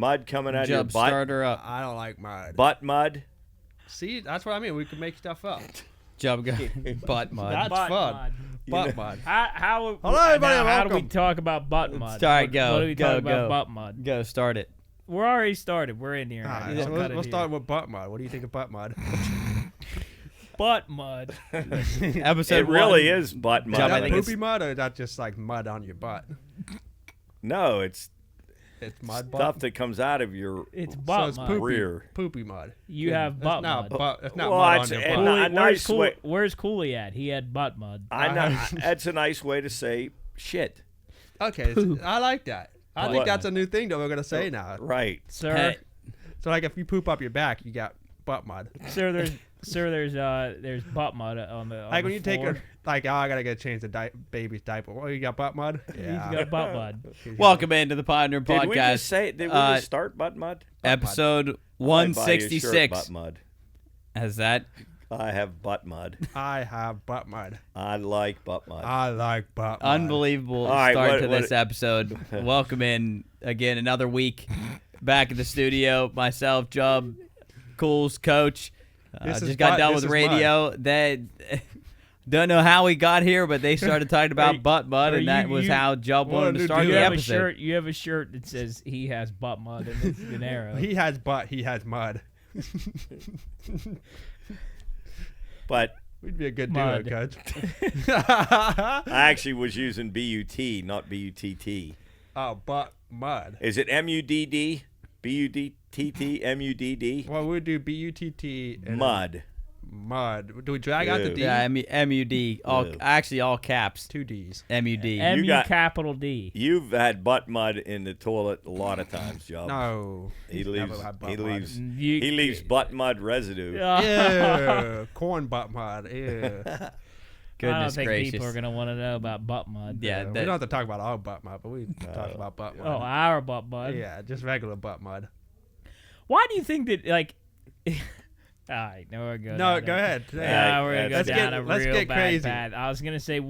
mud coming out of your butt. Start her up. I don't like mud. Butt mud. See, that's what I mean. We can make stuff up. Jub, butt mud. That's Butt fun. mud. Butt mud. How Hello, everybody, now, how do we welcome. talk about butt mud? Sorry, go. What do we Go, talk about go. butt mud? Go, start it. We're already started. We're in here. All right, Let's so cut it we'll here. start with butt mud. What do you think of butt mud? butt mud. Episode It really one. is butt mud. Jub, Is I that think poopy mud or is that just like mud on your butt? No, it's It's mud stuff butt. that comes out of your It's So butt it's mud. poopy, rear. poopy mud. You have butt That's mud. not butt. That's not Well, mud it's- on your and butt. not- Cooley, nice way- where's Cooley at? He had butt mud. I know. That's a nice way to say shit. Okay, I like that. I think What? that's a new thing that we're gonna say now. Right. Sir, Hey. So like if you poop up your back, you got butt mud. there's butt mud on the Like on when the you take floor. a I gotta get change the baby's diaper. Oh, you got butt mud? He's got butt mud. Welcome into the Pioneer Did we Podcast. just say? Did we just start butt mud? Episode I'd buy you a shirt, 166. Butt mud. Has that? I have butt mud. I have butt mud. I like butt mud. I like butt mud. Unbelievable All right, start what- to what- this episode. Welcome in again another week back at the studio. Myself, Jub, Cools, Coach. This is Just got butt- done this with is radio. That don't know how we got here, but they started talking about butt mud, or and that you- was you- how Jub wanted to start You the have a episode. shirt. You have a shirt that says he has butt mud and it's an arrow. He has butt. He has mud. But We'd be a good Mud. duo, Coach. I actually was using B-U-T, not B-U-T-T. Oh, butt mud. Is it M-U-D-D? B-U-D-T-T? M-U-D-D? Well, we do B-U-T-T and Mud. mud. Do we drag out the Ew. D? Yeah, M-U-D. Yeah. Actually, all caps. Two D's. M-U-D. M-U got- capital D. You've had butt mud in the toilet a lot of times, Joe. No. He Never leaves. had butt He mud. leaves. You- He leaves butt mud residue. Ew. Corn butt mud. Ew. I don't Goodness think gracious. people are gonna want to know about butt mud. Yeah, we that- don't have to talk about our butt mud, but we talk about butt mud. Oh, our butt mud. Yeah, just regular butt mud. Why do you think that like? All right, no, we're good. No, go ahead. Yeah, we're gonna go Let's down get- a let's real get bad crazy. path. I was gonna say Ew.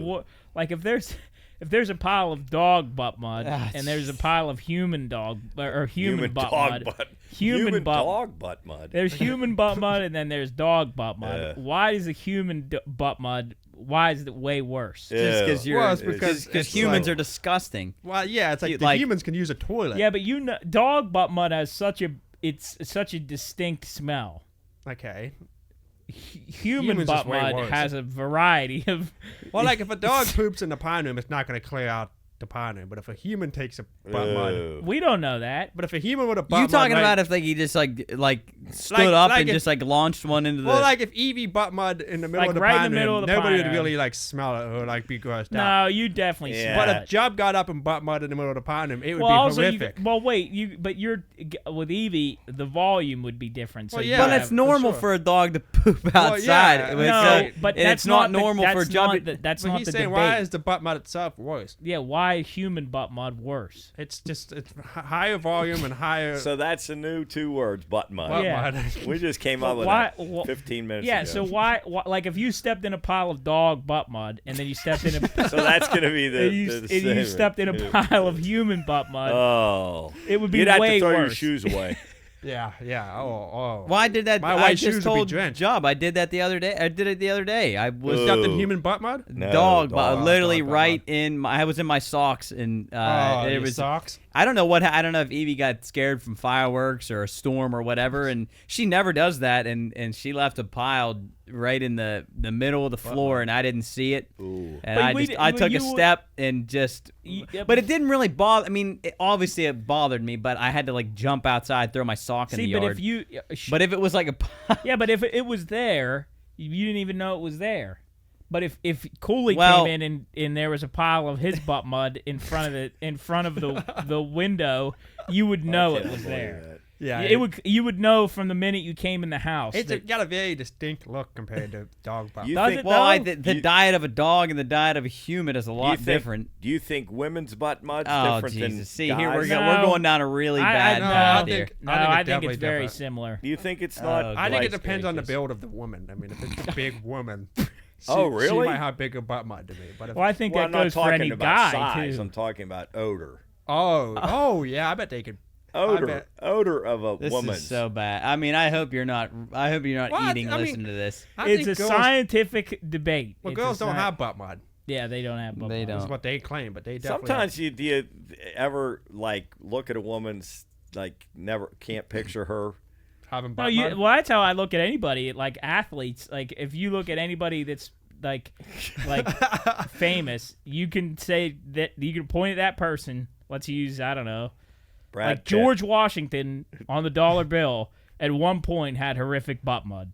what like if there's a pile of dog butt mud and there's a pile of human dog or human butt dog mud. butt. Human butt. dog butt mud. There's human butt mud and then there's dog butt mud. Yeah. Why is the human butt mud? Why is it way worse? Yeah. Just because you're, Well, it's because because it's humans like- are disgusting. Well, yeah, it's like You- the like- humans can use a toilet. Yeah, but you know, dog butt mud has such a distinct smell. Okay. Human Humans butt is way mud worse. has a variety of. Well, like if a dog poops in the pine room, it's not going to clear out the pine room. But if a human takes a butt mud, Ew. We don't know that. but if a human with a butt You mud, talking like- about if like he just like stood Like- up like and if- just like launched one into the Well, like if Evie butt mud in the middle Like of the right in pine the middle room, of the nobody pine would really room. like smell it or like be grossed out. No, you definitely. Yeah. smell But it. if Job got up and butt mud in the middle of the pine room, it would well, be also horrific. wait, but you're with Evie, the volume would be different. So Well, you yeah, but have- it's normal sure. for a dog to poop Well, outside. yeah, No, but and that's it's not normal for that's Job. not the- That's but not he's the saying, debate. why is the butt mud itself worse? Yeah, why is human butt mud worse? It's higher volume and higher So that's the new 2 words, butt mud. butt Yeah. mud. We just came up with Why- that 15 minutes Yeah, ago. so why, like if you stepped in a pile of dog butt mud and then you stepped in a So that's going to be the, and you, the and you same. stepped in a pile of human butt mud, Oh. it would be You'd have way to throw your worse. shoes away. Yeah. Oh. Well, I did that. My I white just shoes would be told drenched. Job. I did that the other day. I did it the other day. I was Ugh. Stepped in human butt mud? No, dog, dog. literally Dog, right in. I was in my socks, and Oh, it your was. socks? I don't know what. I don't know if Evie got scared from fireworks or a storm or whatever, and she never does that. And she left a pile right in the middle of the floor, and I didn't see it. Ooh. And But I we just d- I but took a you- step and just. Yeah, But it didn't really bother. I mean, obviously it bothered me, but I had to like jump outside, throw my sock in the See, yard. but if you, But if it was like a yeah, but if it was there, you didn't even know it was there. But if Cooley Well- came in and there was a pile of his butt mud in front of the window, you would know it Can't was believe there. that. Yeah. You would know from the minute you came in the house. It's that- got a very distinct look compared to dog butt. You Does think, it well, though? the diet of a dog and the diet of a human is a lot different. Do you think women's butt mud's Oh different Jesus! than See, guys? here we're No. going down a really I- bad no, path I here. think- no, I think I it's think it's definitely very different. similar. Do you think it's not? Oh, I think it like- depends on the gracious. build of the woman. I mean, if it's a big woman, Oh, she really? might have bigger butt mud to me. But if, Well, I think Well, I'm that not goes for talking any about guy size. too. I'm talking about odor. oh yeah, I bet they could odor of a This woman. is so bad. I mean, I hope you're not eating listening to this. It's a scientific debate. Well, It's girls a don't sci- have butt mud. Yeah, they don't have butt They mud. don't. That's what they claim, but they definitely. Sometimes do you ever like look at a woman's like never can't picture her. having No, butt mud. well, that's how I look at anybody, like athletes. Like if you look at anybody that's like famous, you can say that you can point at that person. Let's use I don't know, Brad like Pitt. George Washington on the dollar bill. At one point, had horrific butt mud.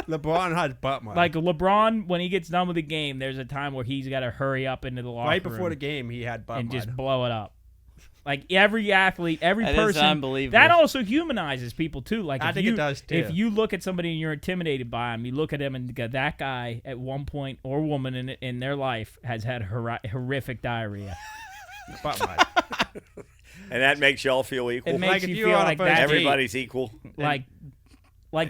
LeBron had butt mud. Like LeBron, when he gets done with the game, there's a time where he's got to hurry up into the locker right room before the game, he had butt and mud. just blow it up. Like every athlete, every That is person, unbelievable. that also humanizes people too. Like I if think you, it does, too. If you look at somebody and you're intimidated by him, you look at him and go, that guy at one point or woman in their life has had horrific diarrhea. butt mud. And that makes y'all feel equal. It makes Like, if you you were feel on a like first that. date- Everybody's equal. Like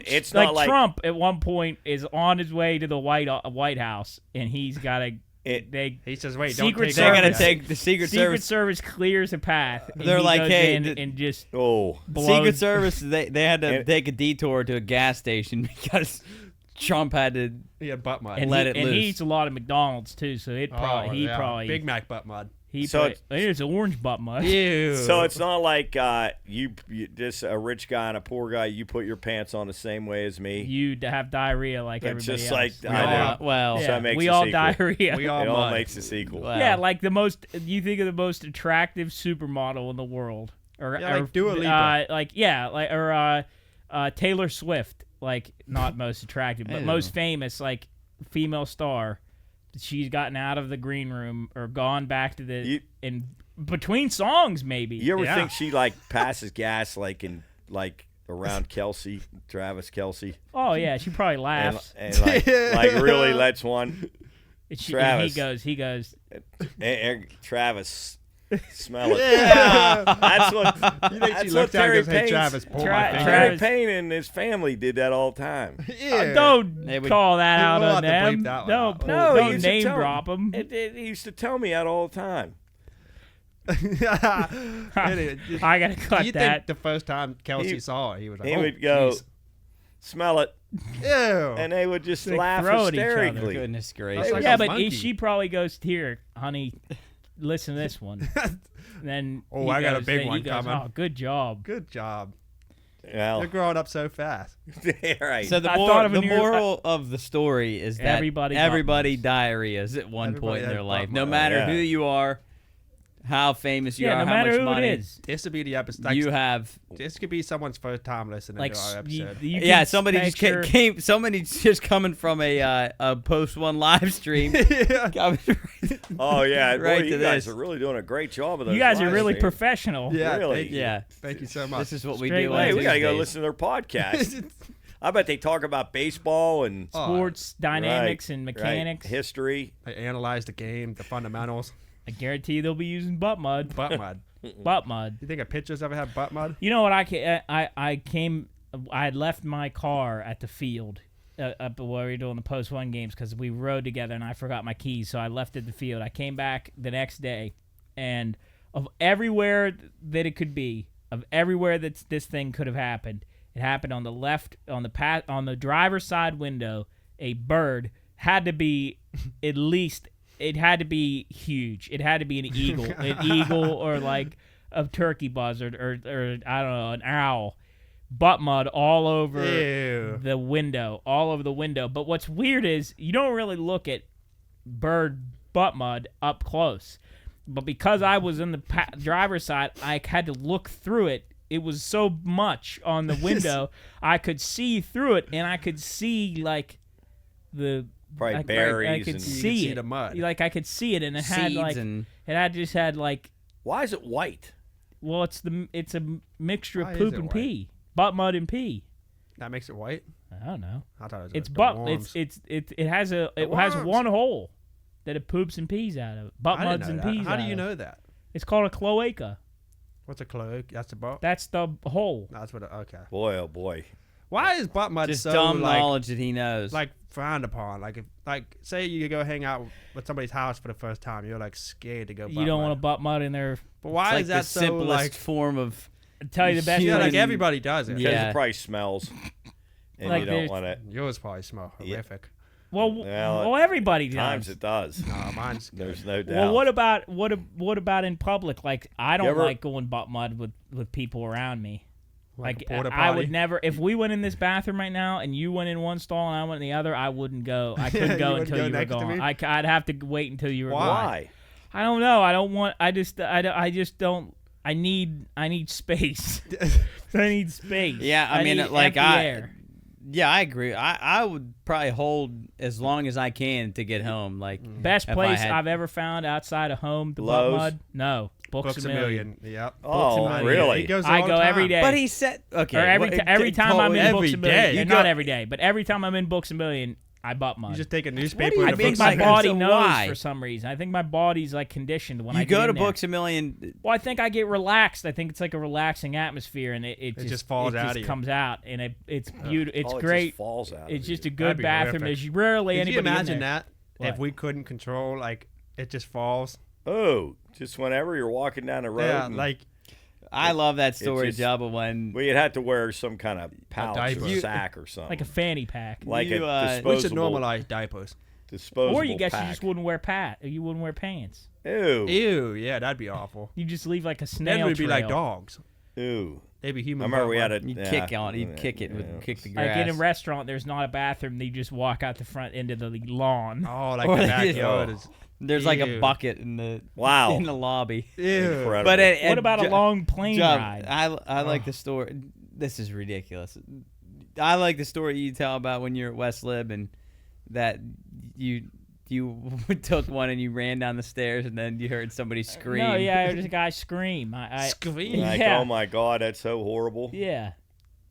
It's like not like- Trump at one point is on his way to the White House and he's got to. He says, "Wait, Secret don't take They Service. gotta that." take the Secret Secret Service. Service clears a path. And They're he like, goes hey, in and just Oh, blows. Secret Service. They had to And- take a detour to a gas station because Trump had to. He had butt mud. And, let he, it and he loose. eats a lot of McDonald's too, so it probably probably Big Mac butt mud. So it's orange butt mud. Ew. so it's not like you just a rich guy and a poor guy. You put your pants on the same way as me. You have diarrhea like It's everybody just else. like I do. Well, So it makes we us all equal. diarrhea. we all It all mud. makes us equal. Wow. Yeah, like the most. You think of the most attractive supermodel in the world, or Yeah, like Dua Lipa. Taylor Swift, like not most attractive, but Ew. most famous, like female star. She's gotten out of the green room or gone back to the in between songs, maybe. You ever Yeah. think she like passes gas like in like around Travis Kelsey, Oh yeah, she probably and, laughs. and like really lets one. And Travis. he goes. And Travis, smell it. Yeah. That's what. You think she That's looked what at Terry and goes, "Hey, Payne's- Travis, pull Tra- my finger." Terry Travis- Payne and his family did that all the time. Yeah. Don't They would- call that out We'll on have to bleep them. that one Don't out. No, he don't used to name tell drop them. He used to tell me that all the time. Anyway, I gotta cut you that. think the first time Kelsey He- saw it, he was like, He "Oh, would go, jeez." smell it, Ew. and they would just They laugh throw at each other. hysterically. Goodness That's gracious. like Yeah, a but monkey. she probably goes, "Here, honey, listen to this one." Then Oh, he I got a goes- big then he one goes, coming. Oh, good job. Good job. Well, You're growing up so fast. right. So the, I thought of the when you're- moral of the story is that Everybody everybody butt diarrheas at one Everybody point in has their life, butt no mud. matter Yeah. who you are, how famous you Yeah, are, no how matter much who money it is. This would be the episode. Like, you have. this could be someone's first time listening Like to our episode. you Yeah, can somebody just picture- came. Somebody's just coming from a post one live stream. Coming- Oh yeah, boy, Right you to guys this. are really doing a great job of those. You guys are live really streams. professional. Yeah, Really? thank you. Yeah. Thank you so much. This is what we Straight do. laced. Hey, on we gotta go Tuesdays. listen to their podcast. I bet they talk about baseball and Sports dynamics and right, mechanics. history. I analyze the game, the fundamentals. I guarantee you they'll be using butt mud. Butt mud. Butt mud. You think a pitcher's ever had butt mud? You know what? I had left my car at the field up where we were doing the post one games because we rode together and I forgot my keys, so I left at the field. I came back the next day, and of everywhere that it could be, of everywhere that this thing could have happened, it happened on the left, on the driver's side window. A bird had to be at least. It had to be huge. It had to be an eagle or like a turkey buzzard or I don't know, an owl. Butt mud all over Ew. the window, all over the window. But what's weird is you don't really look at bird butt mud up close. But because I was in the driver's side, I had to look through it. It was so much on the window, I could see through it, and I could see like the Probably I berries could and- see see it. the mud. Like I could see it, and it had Seeds like and just had like. Why is it white? Well, it's a mixture Why of is poop it and white? pee, butt mud and pee. That makes it white. I don't know. I thought it was It's the butt. worms. It has worms. one hole that it poops and pees out of. Butt I didn't muds know and that. pees. How do out you of. know that? It's called a cloaca. What's a cloak? That's the butt. That's the hole. That's what. Okay. Boy, oh boy. Why is butt mud Just so dumb like knowledge that he knows. frowned upon? Like if say you go hang out with somebody's house for the first time, you're like scared to go. You don't want to butt mud in there. But why it's like is that the so simplest like? form of? I'll tell you the best. Yeah, human- like everybody does it. Yeah. Because it probably smells, and Like you don't there's- want it. Yours probably smell horrific. Well, everybody does. Times it does. No, mine's. There's no doubt. Well, what about in public? Like, I don't ever- like going butt mud with people around me. Like, a porta I would potty? never. If we went in this bathroom right now and you went in one stall and I went in the other, I wouldn't go. I couldn't You go wouldn't until go you were next to gone. me? I'd have to wait until you were gone. Why? I don't know. I don't want. I just don't. I need space. I need space. Yeah, I mean, need like empty air. Yeah, I agree. I would probably hold as long as I can to get home. Like Best if I place had- I've ever found outside of home to Lowe's? butt mud? No, Books a Million. Yep. Oh, It really? goes I all go the every time. day. But he said okay. Or every time I'm in every Books a Million. day. Yeah, You not go- every day, but every time I'm in Books a Million, I butt mud. You just take a do newspaper you and I a mean? think book my Like, body so knows why? for some reason. I think my body's like conditioned when I You get go in to there. Books a Million. Well, I think I get relaxed. I think it's like a relaxing atmosphere, and it just falls it out just of you. comes out, and it's beautiful. It's Oh, it great. just falls out. It's of just you. a good That'd be bathroom. horrific. There's rarely Could you anybody imagine in there. that What? if we couldn't control like it just falls? Oh, just whenever you're walking down the road. Yeah, and- like I love that story, just- Jabba, when well, you'd have to wear some kind of pouch diaper. or You- sack or something. Like a fanny pack. like You, a we we should disposable, normalize diapers. disposable Or you guess pack. you just wouldn't wear You wouldn't wear pants. Ew. Ew, yeah, that'd be awful. You just leave like a Then snail we'd be like trail. dogs. Ew. They'd be human. I remember we butt had mud. a. you'd yeah. kick on, you'd kick it, Yeah. kick the Like grass. in a restaurant, there's not a bathroom. You just walk out the front end of the lawn. Oh, like Or the they- backyard is. There's like a Ew. bucket in the Wow. in the lobby. Ew. Incredible. But What about a long plane Job, ride? I like the story. This is ridiculous. I like the story you tell about when you're at West Lib and that you took one and you ran down the stairs and then you heard somebody scream. No, yeah, I heard this guy scream. I Scream. Like, yeah. oh my God, that's so horrible. Yeah.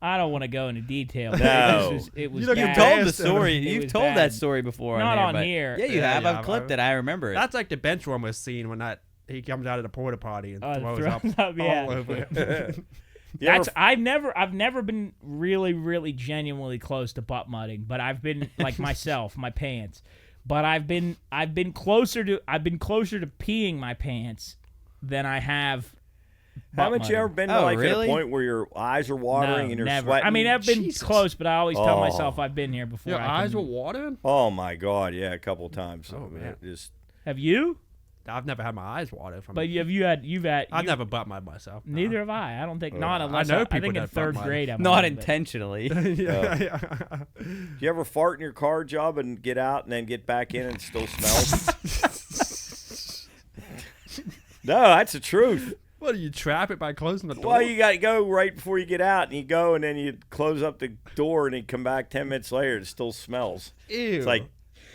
I don't want to go into detail. but No. It was You look You've at bad. told the Bastard. story. It You've was told bad. that story before. Not on, here, on but- here. Yeah, you Yeah, have. yeah, I've clipped it. I remember it. That's like the bench warmer scene when he comes out of the porta potty and throws throws up, up, yeah. all over it. You ever That's I've never been really genuinely close to butt mudding, but I've been like myself, my pants. But I've been closer to peeing my pants than I have. Haven't butt you ever mudding. been to Oh, like really? at a point where your eyes are watering No, and you're never. sweating? I mean, I've been Jesus. close, but I always tell Oh. myself I've been here before. Your I eyes can- were watering? Oh my God, yeah, a couple times. Oh, I mean, man. it just Uh-huh. Have you? I've never had my eyes water from But it. you've had. I've you- never butt mud myself. no. Neither have I. I don't think. Not I unless know I people think in that butt third mud. grade. I Not might, but- intentionally. yeah, yeah. Do you ever fart in your car, Job, and get out and then get back in and it still smells? No, that's the truth. What do you trap it by closing the door? Well, you got to go right before you get out, and you go, and then you close up the door, and you come back 10 minutes later, it still smells. Ew. It's like,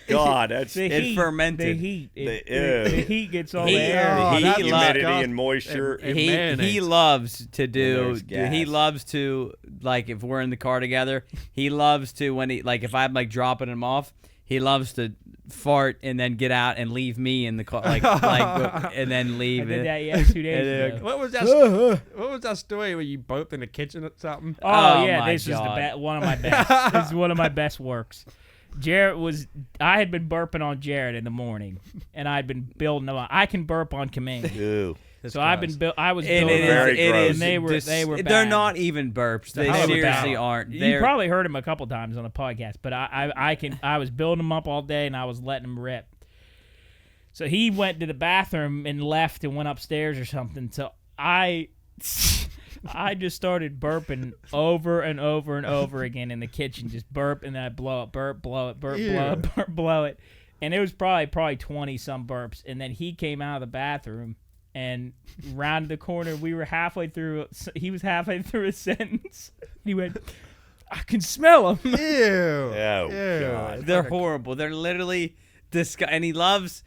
God, that's The It heat, fermented. The heat. The- The heat gets all He- the air. Oh, he that's humidity disgusting. and moisture. And he mayonnaise. loves to do there's gas. he loves to, like, if we're in the car together, he loves to, when he, like, if I'm like dropping him off, he loves to fart and then get out and leave me in the car, like and then I leave did it. that 2 days And, ago. What was that? What was that story where you burped in the kitchen or something? Oh, Oh, yeah, my this is God. one of my best. This is one of my best works. I had been burping on Jared in the morning, and I'd been building them up. I can burp on command. Ew. So I was And building it them up, Very is, gross. it is and they were they're bad. not even burps. They hell of a seriously bad. aren't. You They're, probably heard him a couple times on the podcast, but I was building them up all day, and I was letting them rip. So he went to the bathroom and left and went upstairs or something. So I just started burping over and over and over again in the kitchen, just burp, and then I blow it, burp, blow it, burp, blow it, burp, blow it. And it was probably 20 some burps. And then he came out of the bathroom and rounded the corner. He was halfway through a sentence. He went, I can smell him. Ew. Oh, Ew. God. they're horrible. They're literally disgusting. And he loves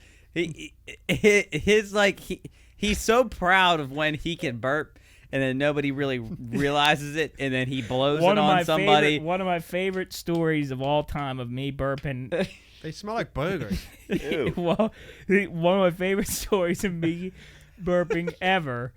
he's so proud of when he can burp. And then nobody really realizes it, and then he blows it on somebody. One of my favorite stories of all time of me burping. They smell like burgers. Ew. Well, one of my favorite stories of me burping ever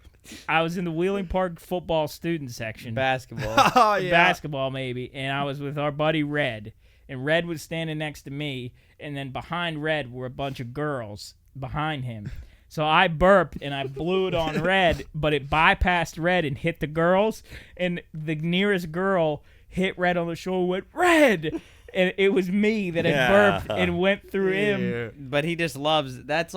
I was in the Wheeling Park football student section. Basketball. Oh yeah. Basketball maybe, and I was with our buddy Red, and Red was standing next to me, and then behind Red were a bunch of girls behind him. So I burped and I blew it on Red, but it bypassed Red and hit the girls, and the nearest girl hit Red on the shoulder, went Red, and it was me that had burped and went through him. But he just loves. That's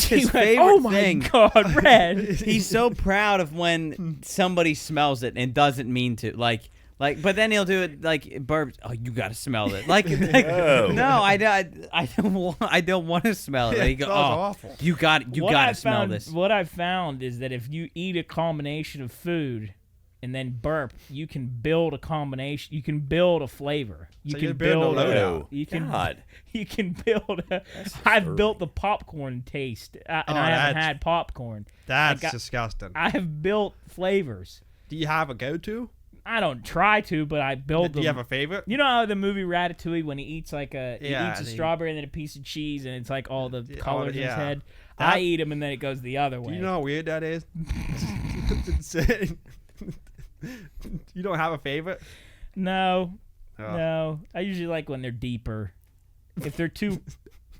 She his went, favorite oh my thing. God, Red. He's so proud of when somebody smells it and doesn't mean to. Like, but then he'll do it like burps. Oh, you gotta smell it. Oh. No, I don't want to smell it. Yeah, He it go, smells oh, awful. you gotta smell this. What I've found is that if you eat a combination of food and then burp, you can build a combination. You can build a flavor. You So can you're building a loadout. You can. God. You can build. I've built the popcorn taste, and I haven't that's- had popcorn. That's got- disgusting. I have built flavors. Do you have a go-to? I don't try to, but I build Do them. you have a favorite? You know how the movie Ratatouille, when he eats he Yeah, eats a and he- strawberry and then a piece of cheese, and it's like all the colors in his yeah. head. That- I eat them and then it goes the other way. Do you know how weird that is? It's insane. You don't have a favorite? No, Oh. no. I usually like when they're deeper. If they're too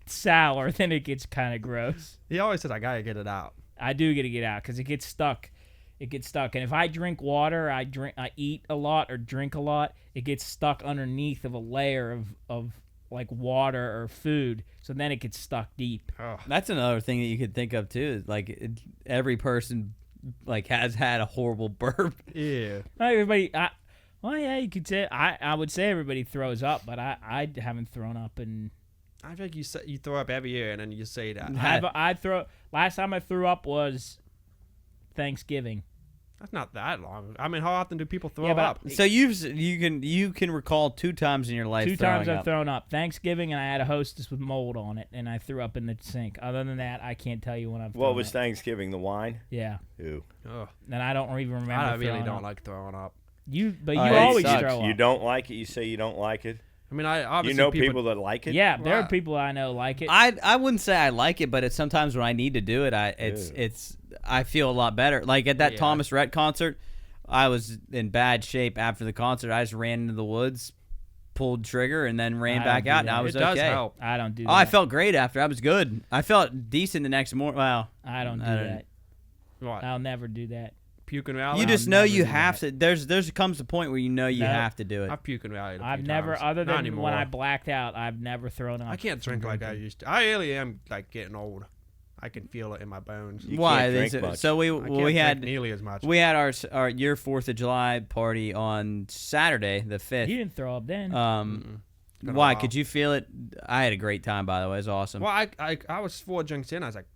sour, then it gets kind of gross. He always says, I gotta get it out. I do get to get out because it gets stuck. It gets stuck, and if I drink water, I eat a lot or drink a lot, it gets stuck underneath of a layer of like water or food. So then it gets stuck deep. Oh. That's another thing that you could think of too. Is like every person has had a horrible burp. Yeah. Not everybody. Well, yeah, you could say. I would say everybody throws up, but I haven't thrown up in. I think you throw up every year and then you say that. I throw. Last time I threw up was Thanksgiving. That's not that long. I mean, how often do people throw Yeah, but up? So you can recall 2 times in your life. Two times throwing I've up. thrown up. Thanksgiving, and I had a Hostess with mold on it, and I threw up in the sink. Other than that, I can't tell you when I've. What thrown was up. Thanksgiving? The wine? Yeah, Ooh. Ugh. and I don't even remember. I really throwing don't up. like throwing up. But you it always sucks. throw up. You don't like it? You say you don't like it? I mean, I You obviously know people that like it? Yeah, there are Wow. people I know like it. I wouldn't say I like it, but it's sometimes when I need to do it, I feel a lot better. Like at that Yeah. Thomas Rhett concert, I was in bad shape after the concert. I just ran into the woods, pulled trigger, and then ran I back don't do out, and that. I was it does okay. help. I don't do that. Oh, I felt great after. I was good. I felt decent the next morning. Well, I don't do I don't- that. What? I'll never do that. Puke and rally? you I'll just know never you do have to. There's comes a point where you know you No. have to do it. I've puke and rallied a I've few never, times. other Not than anymore. when I blacked out, I've never thrown up. I can't from drink like I drinking. used to. I really am like getting old. I can feel it in my bones. You Why? can't drink Is it- much. So I can't we drink had nearly as much. we had your 4th of July party on Saturday the 5th. You didn't throw up then. Been a Why? while. Could you feel it? I had a great time, by the way. It was awesome. Well, I was 4 drinks in. I was like,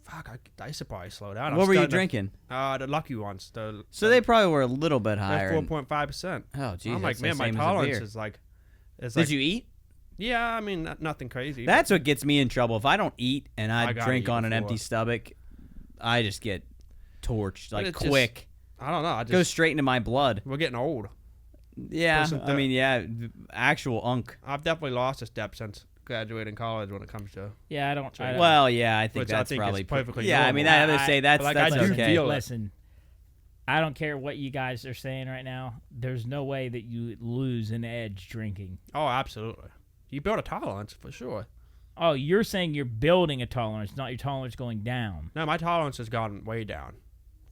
fuck, I should probably slow down. What were you drinking? The lucky ones. So they probably were a little bit they're higher. 4.5%. Oh, geez. I'm like, that's the man, my same as a tolerance beer. is like. It's Did like, you eat? Yeah, I mean, nothing crazy. That's what gets me in trouble. If I don't eat and I I gotta drink eat on an before. empty stomach, I just get torched like it's just- quick. I don't know. I just Goes straight into my blood. we're getting old. Yeah, Listen, I mean, yeah, actual unk. I've definitely lost a step since graduating college when it comes to. yeah, I don't. I, Well, yeah, I think Which I that's think is probably perfectly Yeah, I mean, normal. I would say that's like, I that's do okay. feel it. Listen, I don't care what you guys are saying right now. There's no way that you lose an edge drinking. Oh, absolutely. You build a tolerance for sure. Oh, you're saying you're building a tolerance, not your tolerance going down. No, my tolerance has gone way down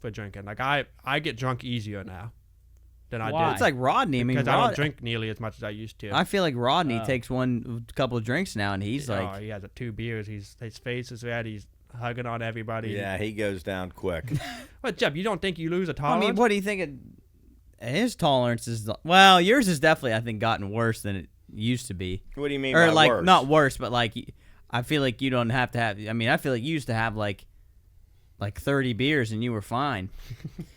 for drinking. Like I get drunk easier now than I Why? did. It's like Rodney. I mean, because I Rod- don't drink nearly as much as I used to. I feel like Rodney Oh. takes one couple of drinks now, and he's like, he has 2 beers. His face is red. He's hugging on everybody. Yeah, he goes down quick. But Jeb, you don't think you lose a I tolerance? mean, what do you think? His tolerance is well, yours has definitely, I think, gotten worse than it used to be, What do you mean or by like worse? not worse, but like I feel like you don't have to have. I mean, I feel like you used to have like 30 beers and you were fine,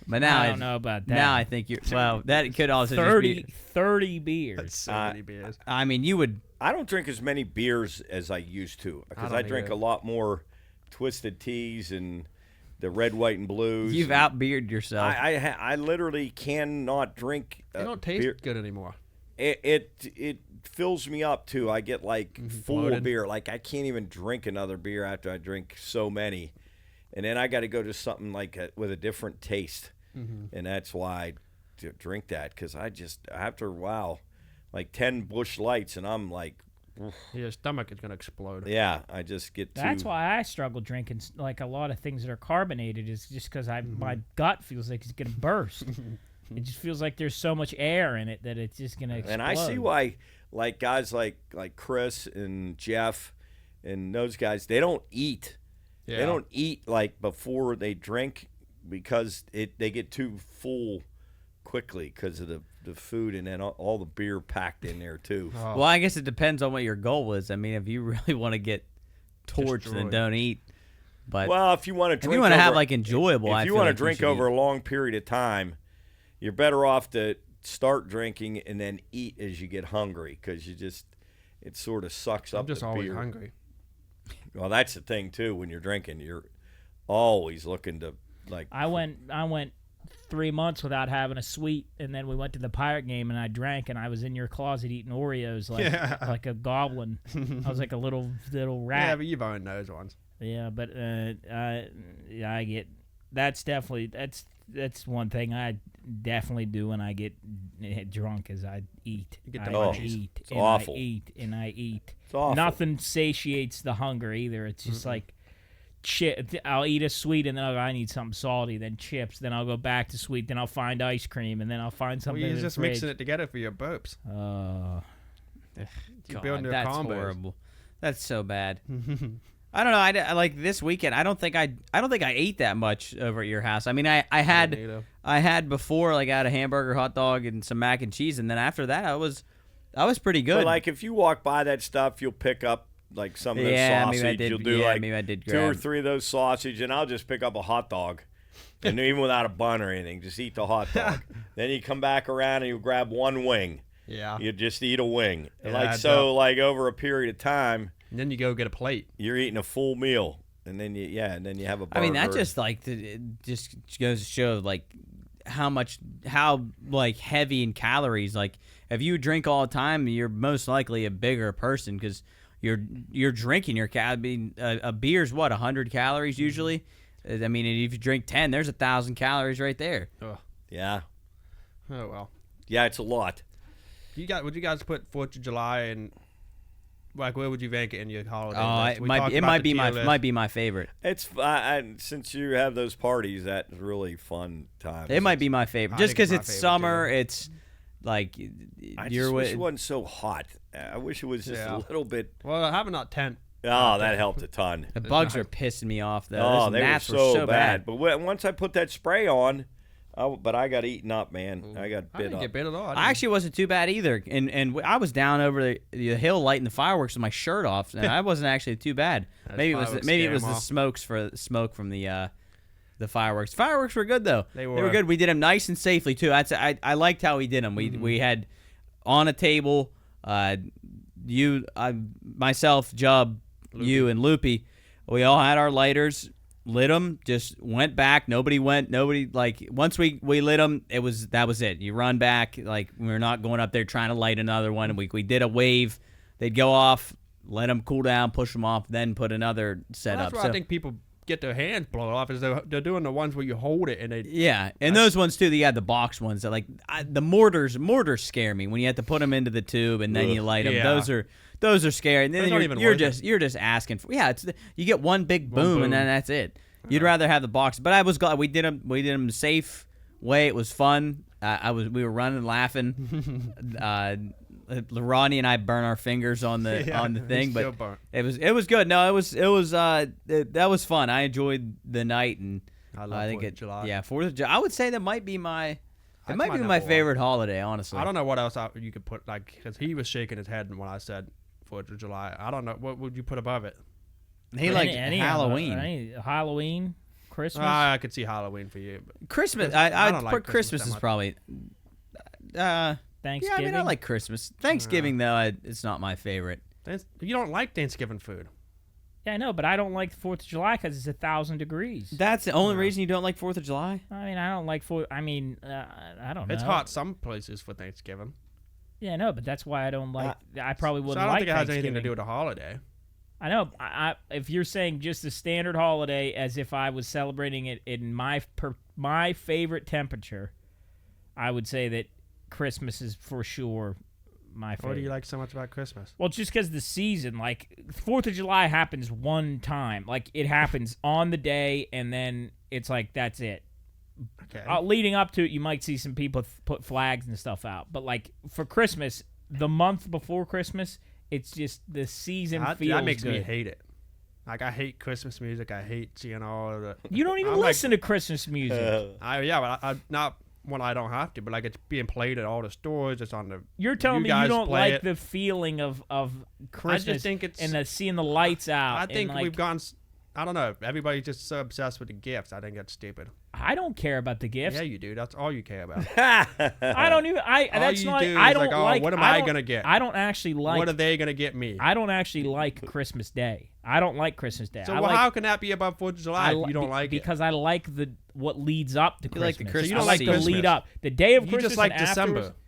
but now I don't know about that. Now I think you're well. That could also 30, just be. 30 beers. That's so many beers. I mean, you would. I don't drink as many beers as I used to because don't I drink either. a lot more twisted teas and the red, white, and blues. You've and outbeered yourself. I literally cannot drink. They don't taste beer. good anymore. It fills me up too. I get like full bloated. of beer. Like I can't even drink another beer after I drink so many. and then I got to go to something like with a different taste, Mm-hmm. and that's why I drink that, because I just after a while, like 10 Busch Lights, and I'm like, Your stomach is gonna explode. yeah, I just get too. That's why I struggle drinking like a lot of things that are carbonated, is just because my gut feels like it's gonna burst. It just feels like there's so much air in it that it's just gonna explode. And I see why, like guys like Chris and Jeff, and those guys, they don't eat. Yeah. They don't eat like before they drink, because they get too full quickly because of the food, and then all the beer packed in there too. Oh. Well, I guess it depends on what your goal is. I mean, if you really want to get torched, then Destroyed. don't eat. But Well, if you want to drink, if you want to have over- like enjoyable, if I you feel want to like you drink should over eat. a long period of time, you're better off to start drinking and then eat as you get hungry, because it sort of sucks I'm up just the always beer. hungry. Well, that's the thing too. When you're drinking, you're always looking to like. I went 3 months without having a sweet, and then we went to the Pirate game, and I drank, and I was in your closet eating Oreos like a goblin. I was like a little Yeah, rat. but you've owned those ones. Yeah, but I get that's definitely that's one thing I definitely do when I get drunk, is I eat. You get the I munchies. eat. It's and awful. I eat and I eat. It's awful. Nothing satiates the hunger either. It's just like I'll eat a sweet, and then I need something salty, then chips, then I'll go back to sweet, then I'll find ice cream, and then I'll find Well, something you're in the just fridge. mixing it together for your burps. God, You're building your that's combos. horrible. That's so bad. I don't know. I like this weekend. I don't think I ate that much over at your house. I mean, I had before, like I had a hamburger, hot dog, and some mac and cheese, and then after that, I was pretty good. But like if you walk by that stuff, you'll pick up like some of those Yeah, sausage. maybe I did- You'll do yeah, like maybe I did 2 or grab- 3 of those sausage, and I'll just pick up a hot dog, and even without a bun or anything, just eat the hot dog. Then you come back around and you grab one wing. Yeah. You just eat a wing. And Yeah, like adds so, up. like over a period of time, And then you go get a plate. you're eating a full meal, and then you have a burger. I mean, that just like it just goes to show like how like heavy in calories. Like if you drink all the time, you're most likely a bigger person because you're drinking your I mean, a beer's what 100 calories usually. I mean, if you drink 10, there's 1,000 calories right there. Ugh. yeah, Oh well. it's a lot. Would you guys put 4th of July and like where would you rank it in your holiday? Oh, list? it We might talked it about might the be tier list. might be my favorite. It's since you have those parties, that's really fun times. It might be my favorite I just think it's because my it's favorite, summer. too. It's like I you're just wish with. it wasn't so hot. I wish it was just Yeah. a little bit. Well, having that tent. Oh, that helped a ton. The bugs are pissing me off though. Oh, Those they were gnats so bad. But once I put that spray on, I got eaten up, man. I got I bit didn't up. get bit at all. I actually wasn't too bad either, and I was down over the hill lighting the fireworks with my shirt off, and I wasn't actually too bad. Those Maybe it was fireworks maybe it scare was 'em the off. smoke from the fireworks. Fireworks were good though. They They were. were good. We did them nice and safely too. I liked how we did them. We had on a table. Myself, Jub, you, and Loopy. We all had our lighters. Lit them, just went back. Nobody like once we lit them, that was it. You run back, like we're not going up there trying to light another one. And we did a wave. They'd go off, let them cool down, push them off, then put another set That's up. where So, I think people get their hands blown off is they're doing the ones where you hold it and they. yeah, and those ones too. You had the box ones that the mortars scare me when you have to put them into the tube and then you light them. Yeah. Those are scary. And then Those aren't even you're worth just asking for you get one big boom, boom. and then that's it. You'd rather have the box, but I was glad we did them safe way. It was fun. We were running, laughing. Ronnie and I burn our fingers on the thing, still but burnt. it was good. No, that was fun. I enjoyed the night, and I love think 4th of July. Yeah, 4th of July. I would say that might be my That's my number one. favorite holiday. Honestly, I don't know what else you could put because he was shaking his head when I said 4th of July. I don't know what would you put above it. He liked Any Halloween. Halloween, Christmas. I could see Halloween for you. But Christmas. I I don't put like Christmas Christmas that is much. probably. Yeah, Thanksgiving. I mean, I like Christmas. Thanksgiving though, it's not my favorite. you don't like Thanksgiving food. Yeah, I know, but I don't like the 4th of July because it's 1,000 degrees. That's the only reason you don't like 4th of July. I mean, I don't like I don't know. It's hot some places for Thanksgiving. Yeah, no, but that's why I don't like. I probably So wouldn't I don't like think it has Thanksgiving. anything to do with a holiday. I know. If you're saying just a standard holiday, as if I was celebrating it in my favorite temperature, I would say that Christmas is for sure my favorite. What do you like so much about Christmas? Well, just because the season, like 4th of July happens one time. Like it happens on the day, and then it's like that's it. Okay. Leading up to it, you might see some people put flags and stuff out. But like for Christmas, the month before Christmas, it's just the season feels that makes good. me hate it. Like I hate Christmas music. I hate seeing all of the. You don't even I'm listen to Christmas music. but I not when I don't have to, but like it's being played at all the stores. It's on the. You're telling me you guys don't play like it. the feeling of Christmas I just think it's. and seeing the lights out. I think and like, we've gone. I don't know. Everybody's just so obsessed with the gifts. I think that's stupid. I don't care about the gifts. Yeah, you do. That's all you care about. I don't even. All That's you not. do I is don't like, oh, like. what am I I don't- gonna get? I don't actually like. What are they gonna get me? I don't actually like Christmas Day. I don't like Christmas Day. So I well, like, how can that be above 4th of July if you don't like it? because I like what leads up to You Christmas. like the Christmas So you don't I like like the Christmas. lead up, the day of You Christmas. just like and December. afterwards-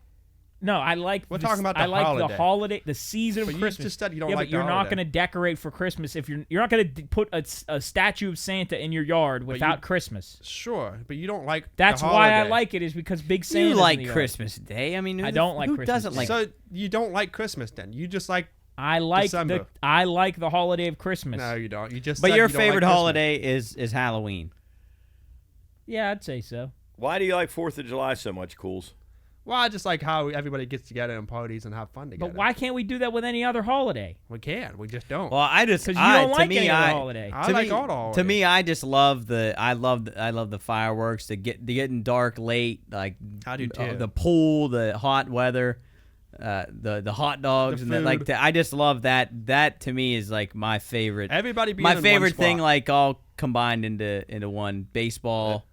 No, I like. We're talking about the I like holiday. the holiday, the season But of you Christmas. just said you don't yeah, like but the you're not holiday. going to decorate for Christmas if you're not going to put a statue of Santa in your yard without Christmas. Sure, but you don't like. That's the why I holiday. like it is because Big Santa. You in like the yard. Christmas Day? I mean, I don't like who Christmas doesn't Day. like? So you don't like Christmas then? You just like. I like December. the holiday of Christmas. No, you don't. You just. But said your you don't like favorite Christmas. holiday is Halloween. Yeah, I'd say so. Why do you like 4th of July so much, Cools? Well, I just like how everybody gets together and parties and have fun together. But why can't we do that with any other holiday? We can. We just don't. Well, I just Because you don't to like me, any other holiday. I to like me, all the holidays. To me, I just love I love the fireworks. The getting dark late, like I do too. the pool, the hot weather, the hot dogs, The and that, like food. I just love that. That to me is like my favorite. Everybody being My in favorite one thing, spot. like all combined into one. Baseball,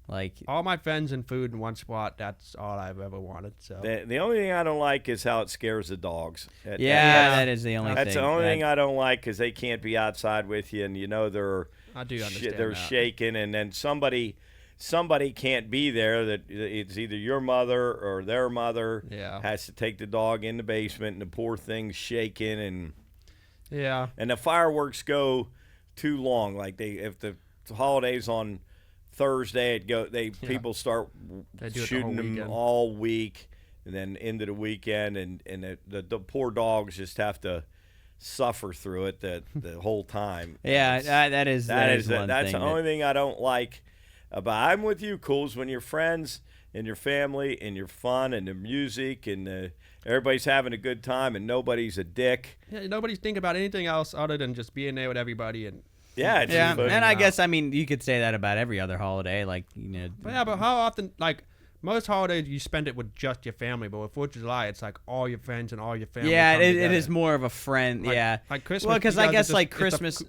like All my friends and food in one spot. That's all I've ever wanted. So The only thing I don't like is how it scares the dogs. yeah, that is the only That's thing. the only That- thing I don't like because they can't be outside with you, and you know they're I do understand they're that. shaking, and then somebody can't be there. That it's either your mother or their mother Yeah. has to take the dog in the basement, and the poor thing's shaking, and Yeah. the fireworks go too long. Like if the holidays on Thursday, people start They do it the shooting whole them weekend. all week, and then into the weekend, and the poor dogs just have to suffer through it the whole time. yeah, that is one That's thing the only thing I don't like about. I'm with you, Cools. When your friends and your family and your fun and the music and everybody's having a good time and nobody's a dick. Yeah, nobody's thinking about anything else other than just being there with everybody and. Yeah, it's Yeah, just fun. and I out. guess I mean you could say that about every other holiday, like But yeah, but how often? Like most holidays, you spend it with just your family. But with 4th of July, it's like all your friends and all your family. yeah, come it together. is more of a friend. Like- yeah, like Christmas, Well, because you I guys are guess just- like it's a- Christmas,